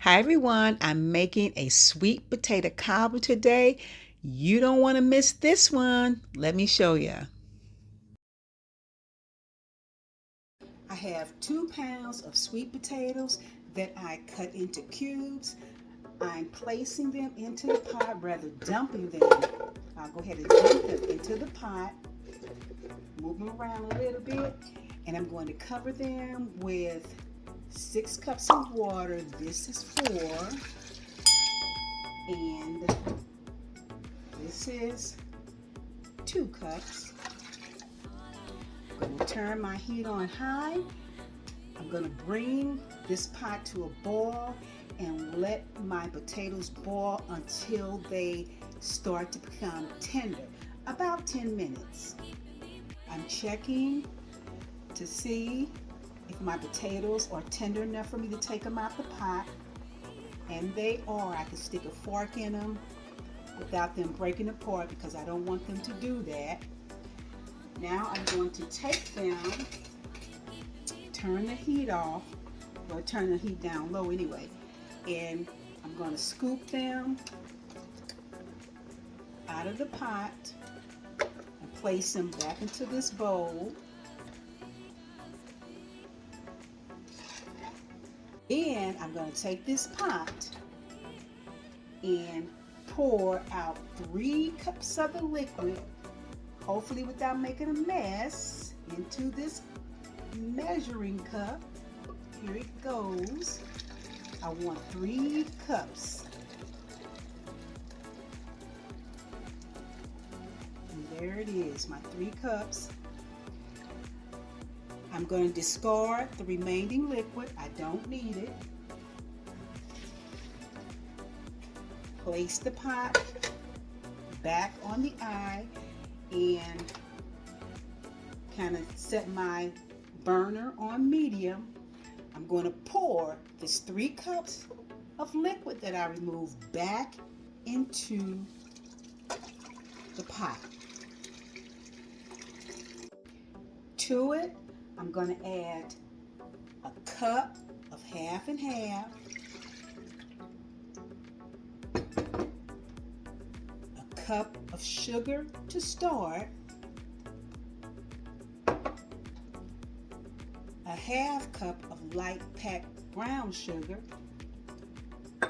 Hi everyone, I'm making a sweet potato cobbler today. You don't want to miss this one. Let me show you. I have 2 pounds of sweet potatoes that I cut into cubes. I'm placing them into the pot, rather dumping them. I'll go ahead and dump them into the pot, move them around a little bit, and I'm going to cover them with 6 cups of water. This is 4, and this is 2 cups. I'm going to turn my heat on high. I'm going to bring this pot to a boil and let my potatoes boil until they start to become tender, about 10 minutes. I'm checking to see if my potatoes are tender enough for me to take them out the pot, and they are. I can stick a fork in them without them breaking apart because I don't want them to do that. Now I'm going to take them, turn the heat off, or turn the heat down low anyway, and I'm going to scoop them out of the pot and place them back into this bowl. Then I'm going to take this pot and pour out 3 cups of the liquid, hopefully without making a mess, into this measuring cup. Here it goes. I want 3 cups. And there it is, my 3 cups. I'm going to discard the remaining liquid. I don't need it. Place the pot back on the eye and kind of set my burner on medium. I'm going to pour this 3 cups of liquid that I removed back into the pot. To it, I'm going to add a cup of half and half, a cup of sugar to start, a half cup of light packed brown sugar. I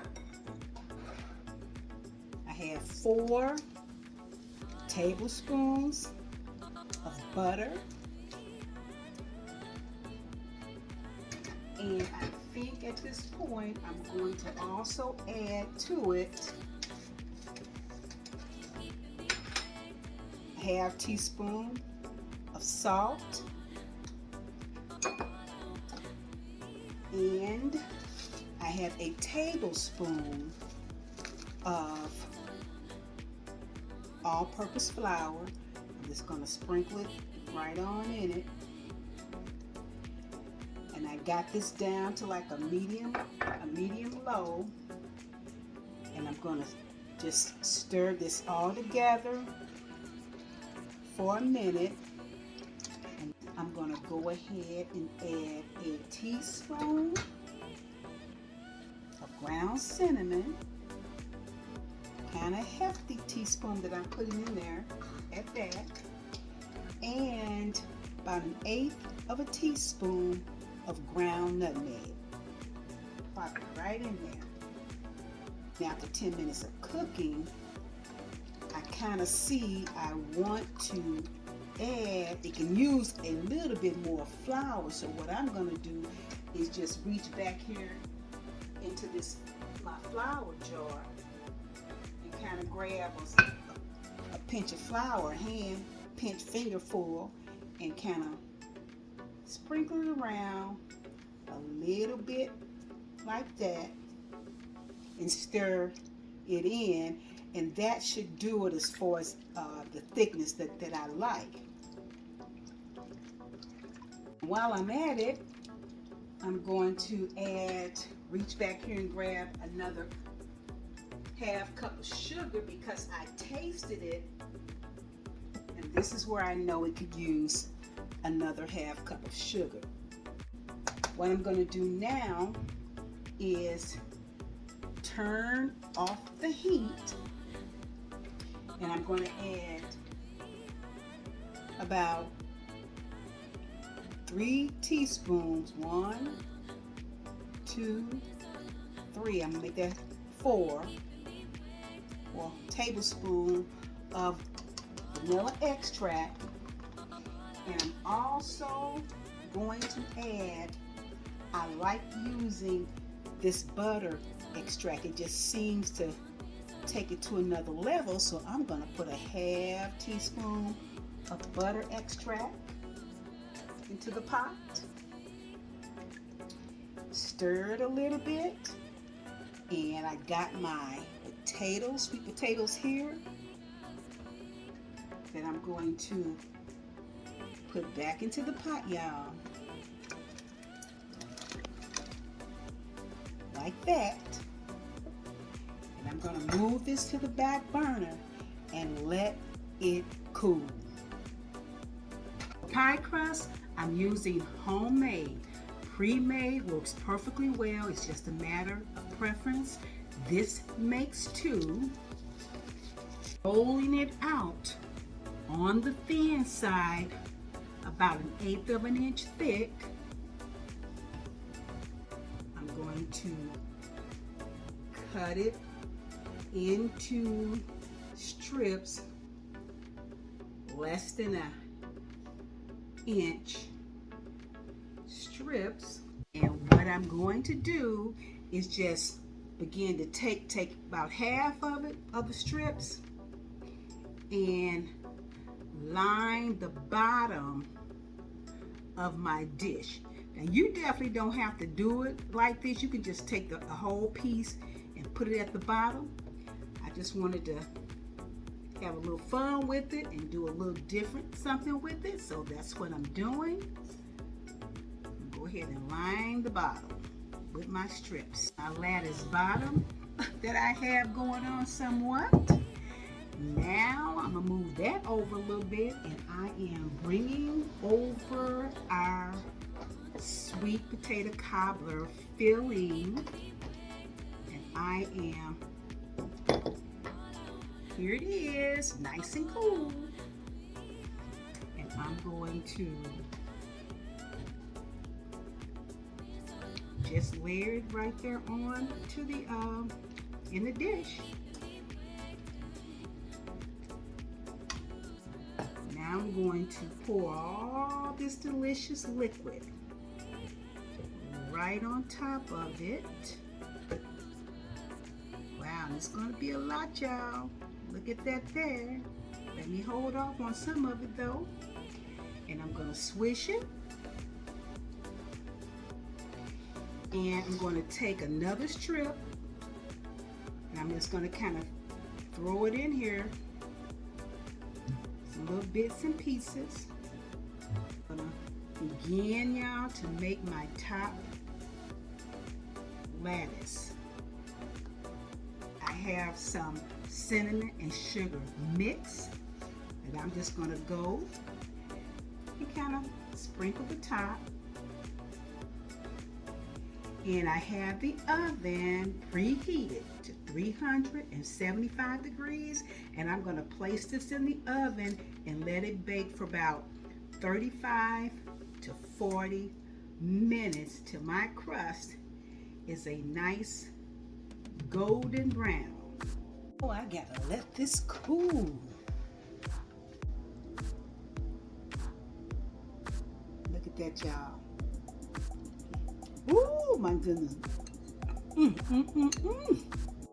have 4 tablespoons of butter. And I think at this point I'm going to also add to it a half teaspoon of salt, and I have a tablespoon of all-purpose flour. I'm just going to sprinkle it right on in it. And I got this down to like a medium low, and I'm going to just stir this all together for a minute. And I'm going to go ahead and add a teaspoon of ground cinnamon, kind of hefty teaspoon that I'm putting in there at that, and about 1/8 of a teaspoon of ground nutmeg. Pop it right in there. Now after 10 minutes of cooking, I kind of see I want to add, it can use a little bit more flour, so what I'm going to do is just reach back here into my flour jar and kind of grab a pinch of flour, hand pinch fingerful, and kind of sprinkle it around a little bit like that and stir it in, and that should do it as far as the thickness that I like. While I'm at it, I'm going to reach back here and grab another half cup of sugar because I tasted it, and this is where I know it could use another half cup of sugar. What I'm going to do now is turn off the heat, and I'm going to add about 3 teaspoons. 1, 2, 3. I'm going to make that 4 tablespoons of vanilla extract. And I'm also going to add, I like using this butter extract. It just seems to take it to another level. So I'm going to put a half teaspoon of butter extract into the pot. Stir it a little bit. And I got my potatoes, sweet potatoes here, that I'm going to put back into the pot, y'all. Like that. And I'm going to move this to the back burner and let it cool. Pie crust, I'm using homemade. Pre-made works perfectly well. It's just a matter of preference. This makes 2. Rolling it out on the thin side, about 1/8 of an inch thick. I'm going to cut it into strips less than an inch strips. And what I'm going to do is just begin to take about half of it, of the strips, and line the bottom of my dish. Now you definitely don't have to do it like this. You can just take a whole piece and put it at the bottom. I just wanted to have a little fun with it and do a little different something with it, so that's what I'm doing. Go ahead and line the bottom with my strips. My lattice bottom that I have going on somewhat. Now I'm gonna move that over a little bit, and I am bringing over our sweet potato cobbler filling, and I am, here it is, nice and cool, and I'm going to just layer it right there on to the in the dish. Now I'm going to pour all this delicious liquid right on top of it. Wow, it's going to be a lot, y'all. Look at that there. Let me hold off on some of it though. And I'm going to swish it. And I'm going to take another strip, and I'm just going to kind of throw it in here, some little bits and pieces. I'm going to begin, y'all, to make my top lattice. I have some cinnamon and sugar mix, and I'm just going to go and kind of sprinkle the top. And I have the oven preheated to 375 degrees, and I'm going to place this in the oven and let it bake for about 35 to 40 minutes till my crust is a nice golden brown. Oh, I gotta let this cool. Look at that, y'all. Ooh, my goodness.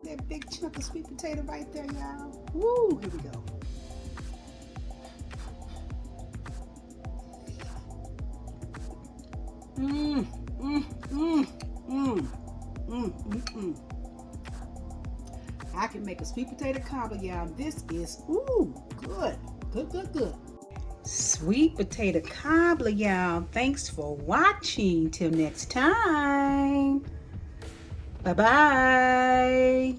That big chunk of sweet potato right there, y'all. Woo, here we go. I can make a sweet potato cobbler, y'all. This is, ooh, good. Good. Sweet potato cobbler, y'all. Thanks for watching. Till next time. Bye-bye.